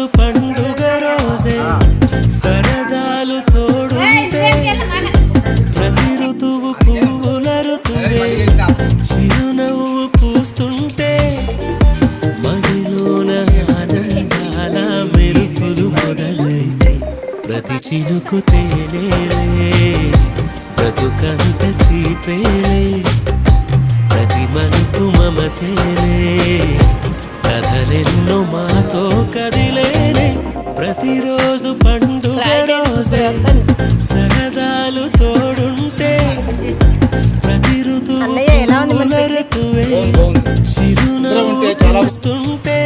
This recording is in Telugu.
ప్రతిరోజు పండుగ రోజే సరదాలు తోడుంటే ప్రతి ఋతువు పువ్వుల ఋతువే చిరునవ్వు పూస్తుంటే మదిలోన ఆనందాల మెరుపులు మొదలైతే ప్రతి చినుకు తేనేలే బ్రతుకంత తీపేలే ప్రతి మలుపు మమతేలే కథలెన్నో మాతో కదిలేనే ప్రతిరోజు పండుగ రోజే సరదాలు తోడుంటే ప్రతి ఋతువు ఋతువే చిరునవ్వు పూస్తుంటే